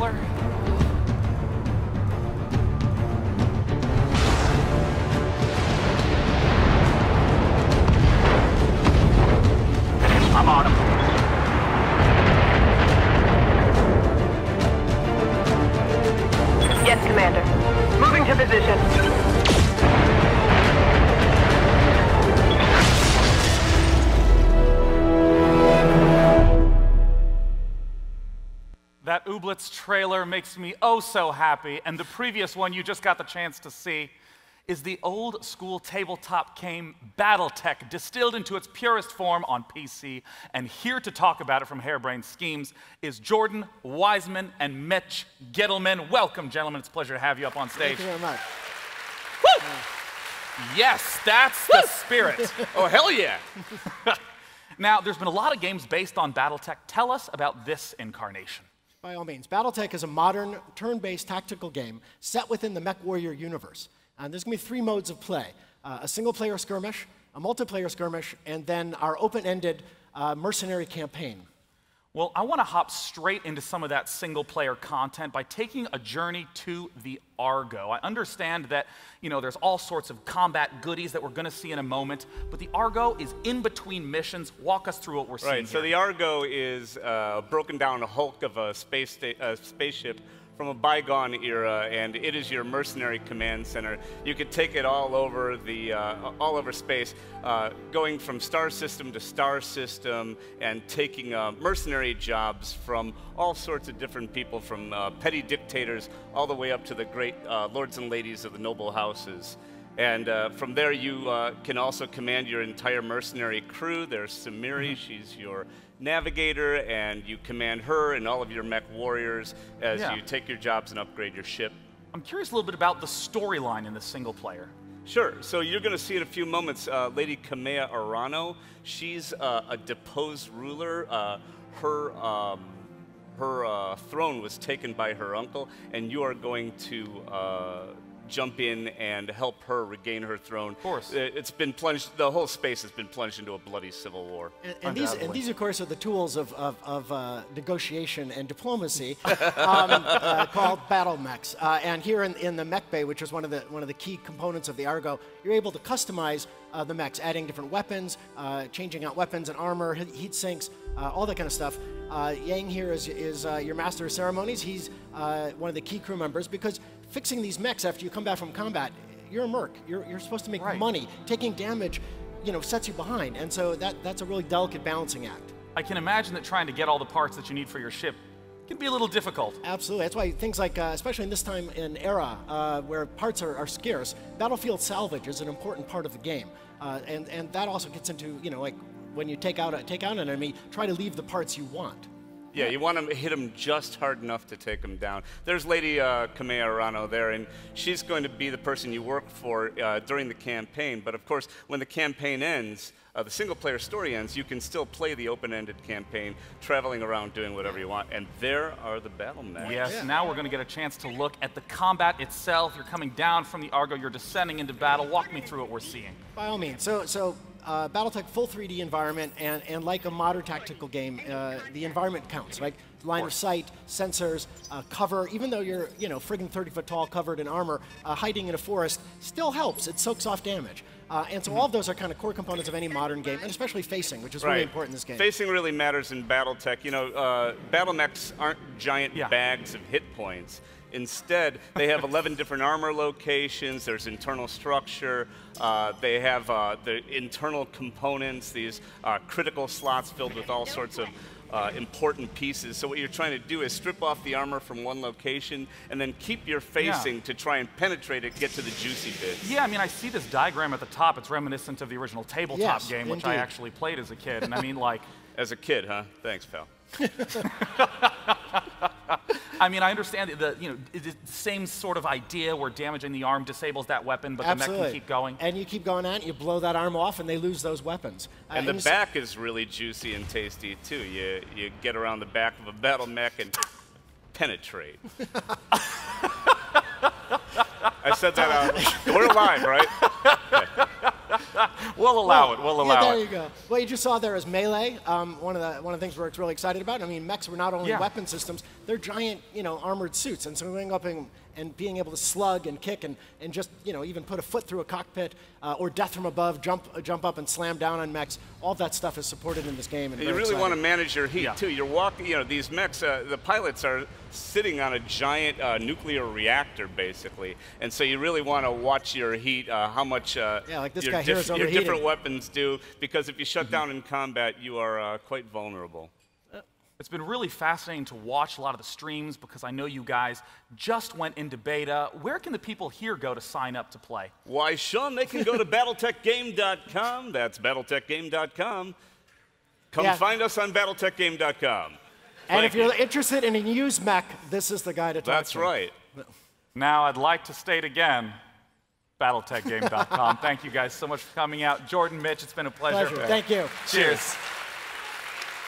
I'm on him. Yes, Commander. Moving to position. That Ooblets trailer makes me oh so happy, and the previous one you just got the chance to see is the old school tabletop game Battletech, distilled into its purest form on PC. And here to talk about it from Harebrained Schemes is Jordan Wiseman and Mitch Gittleman. Welcome, gentlemen. It's a pleasure to have you up on stage. Thank you very much. Woo! Yes, that's the spirit. Oh, hell yeah. Now, there's been a lot of games based on Battletech. Tell us about this incarnation. By all means, Battletech is a modern, turn-based tactical game set within the MechWarrior universe. And there's going to be 3 modes of play. A single-player skirmish, a multiplayer skirmish, and then our open-ended mercenary campaign. Well, I want to hop straight into some of that single-player content by taking a journey to the Argo. I understand that, there's all sorts of combat goodies that we're going to see in a moment, but the Argo is in between missions. Walk us through what we're seeing here. Right, so the Argo is a broken-down hulk of a spaceship from a bygone era, and it is your mercenary command center. You could take it all over all over space, going from star system to star system, and taking mercenary jobs from all sorts of different people, from petty dictators all the way up to the great lords and ladies of the noble houses. And from there, you can also command your entire mercenary crew. There's Samiri, she's your navigator, and you command her and all of your mech warriors as you take your jobs and upgrade your ship. I'm curious a little bit about the storyline in the single player. Sure. So you're going to see in a few moments Lady Kamea Arano. She's a deposed ruler. Her throne was taken by her uncle, and you are going to jump in and help her regain her throne. Of course. It's been plunged, the whole space has been plunged into a bloody civil war. And these, of course, are the tools of negotiation and diplomacy called battle mechs. And here in the mech bay, which is one of the key components of the Argo, you're able to customize the mechs, adding different weapons, changing out weapons and armor, heat sinks, all that kind of stuff. Yang here is your master of ceremonies. He's one of the key crew members, because fixing these mechs after you come back from combat, you're a merc. You're supposed to make money. Taking damage, sets you behind, and so that's a really delicate balancing act. I can imagine that trying to get all the parts that you need for your ship can be a little difficult. Absolutely. That's why things like, especially in this time in era where parts are scarce, battlefield salvage is an important part of the game, and that also gets into like when you take out an enemy, try to leave the parts you want. Yeah, you want to hit them just hard enough to take them down. There's Lady Kamea Arano there, and she's going to be the person you work for during the campaign. But of course, when the campaign ends, the single-player story ends, you can still play the open-ended campaign, traveling around doing whatever you want. And there are the battle mechs. Yes, now we're going to get a chance to look at the combat itself. You're coming down from the Argo, you're descending into battle. Walk me through what we're seeing. By all means. So Battletech full 3D environment, and like a modern tactical game, the environment counts, right? Line of sight, sensors, cover. Even though you're, friggin' 30-foot tall, covered in armor, hiding in a forest still helps. It soaks off damage. And so all of those are kind of core components of any modern game, and especially facing, which is really important in this game. Facing really matters in Battletech. Battle mechs aren't giant bags of hit points. Instead, they have 11 different armor locations. There's internal structure. They have the internal components, these critical slots filled with all sorts of important pieces. So what you're trying to do is strip off the armor from one location and then keep your facing to try and penetrate it, get to the juicy bits. Yeah, I mean, I see this diagram at the top. It's reminiscent of the original tabletop game, which I actually played as a kid. And I mean, like... As a kid, huh? Thanks, pal. I mean, I understand it's the same sort of idea where damaging the arm disables that weapon, but the mech can keep going. And you keep going on, you blow that arm off, and they lose those weapons. And the back is really juicy and tasty, too. You get around the back of a battle mech and penetrate. I said that out. We're live, right? Okay. We'll allow it. We'll allow there it. you go. What you just saw there is Melee. One of the things we're really excited about. I mean, mechs were not only weapon systems; they're giant, armored suits, and so going up and being able to slug and kick and just even put a foot through a cockpit or death from above, jump up and slam down on mechs. All that stuff is supported in this game. And you really want to manage your heat too. You're walking. These mechs. The pilots are sitting on a giant nuclear reactor, basically, and so you really want to watch your heat. How much like this your, guy here is your overheating. different weapons do, because if you shut down in combat, you are quite vulnerable. It's been really fascinating to watch a lot of the streams because I know you guys just went into beta. Where can the people here go to sign up to play? Why, Sean, they can go to battletechgame.com. That's battletechgame.com. Come find us on battletechgame.com. And if you're interested in a used mech, this is the guy to talk to. That's right. Now, I'd like to state again, battletechgame.com. Thank you guys so much for coming out. Jordan, Mitch, it's been a pleasure. Thank you. Cheers.